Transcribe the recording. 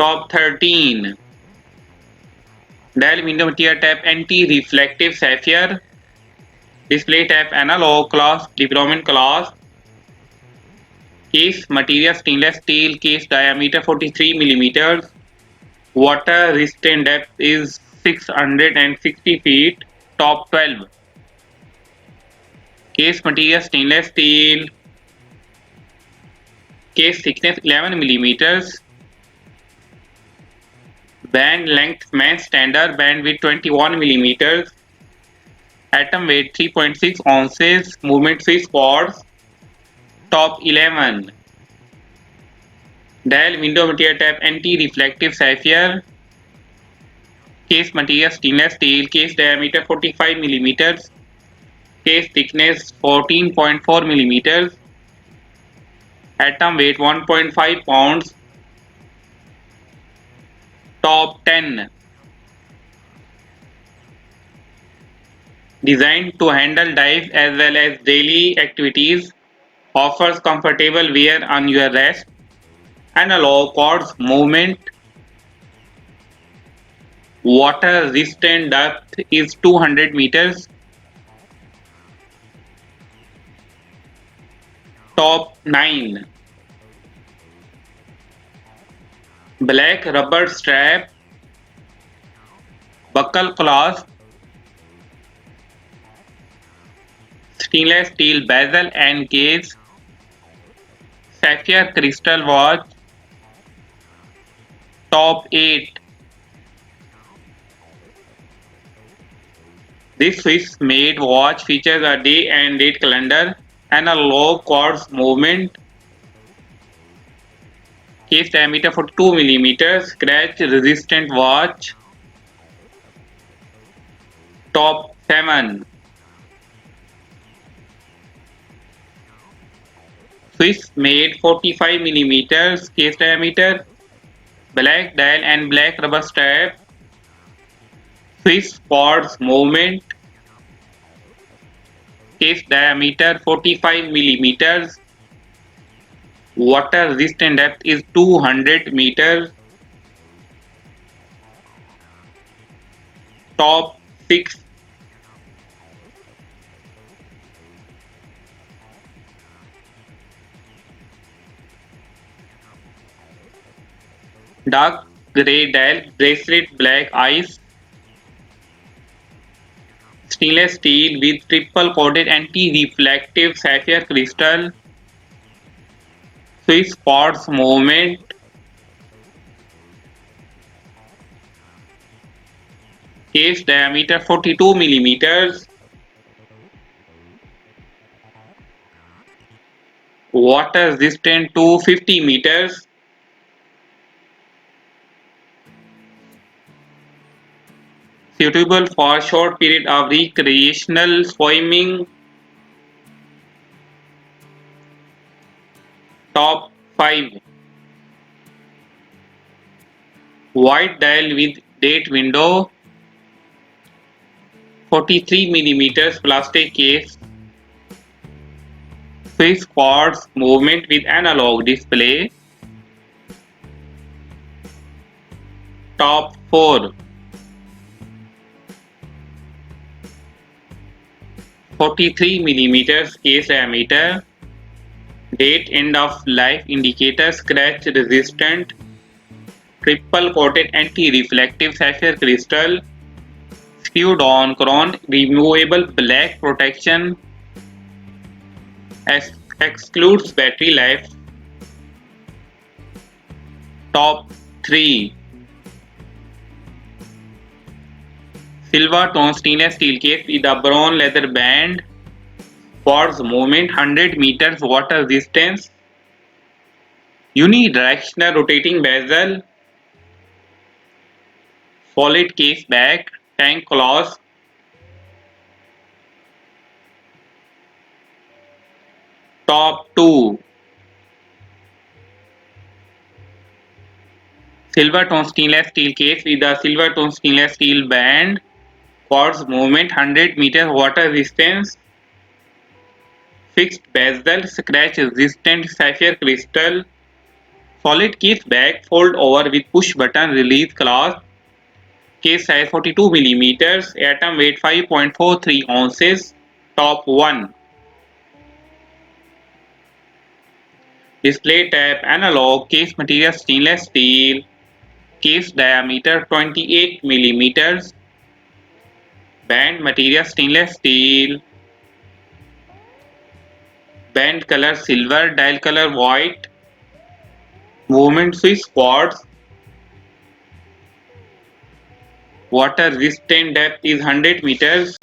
Top 13. Dial window material type anti-reflective sapphire. Display type analog class development class. Case material stainless steel. Case diameter 43 millimeters. Water resistant depth is 660 feet. Top 12. Case material stainless steel. Case thickness 11 millimeters. Band length main standard band width 21 millimeters. Atom weight 3.6 ounces. Movement Swiss-Quartz. Top 11. Dial window material type anti-reflective sapphire. Case material stainless steel. Case diameter 45 millimeters. Case thickness 14.4 millimeters. Atom weight 1.5 pounds. Top 10. Designed to handle dives as well as daily activities. Offers comfortable wear on your wrist and allow quartz movement. Water resistant depth is 200 meters. Top 9. Black rubber strap, buckle clasp, stainless steel bezel and case, sapphire crystal watch. Top 8. This Swiss-made watch features a day and date calendar and a low quartz movement. Case diameter 42 millimeters. Scratch resistant watch. Top 7. Swiss-made 45 millimeters case diameter. Black dial and black rubber strap. Swiss-Quartz movement. Case diameter 45 millimeters. Water resistant depth is 200 meters. Top 6. Dark grey dial bracelet black ice. Stainless steel with triple coated anti-reflective sapphire crystal. Swiss-Quartz movement. Case diameter 42 millimeters. Water resistant to 50 meters. Suitable for short period of recreational swimming. Top 5. White dial with date window. 43 millimeters plastic case. Swiss-Quartz movement with analog display. Top 4. 43 millimeters case diameter. Date end of life indicator scratch resistant. Triple coated anti-reflective sapphire crystal. Screwed on crown removable black protection. Excludes battery life. Top 3. Silver tone stainless steel case with a brown leather band. Quartz movement 100 meters water resistance. Unidirectional rotating bezel. Solid case back. Tank clasp. Top 2. Silver tone stainless steel case with a silver tone stainless steel band. Quartz movement 100 meters water resistance. Fixed bezel scratch resistant sapphire crystal. Solid case back, fold over with push button release clasp. Case size 42 mm, atom weight 5.43 ounces, top 1. Display type analog, case material stainless steel, case diameter 28 mm, band material stainless steel, band color silver, dial color white, movement Swiss-Quartz, water resistant, depth is 100 meters.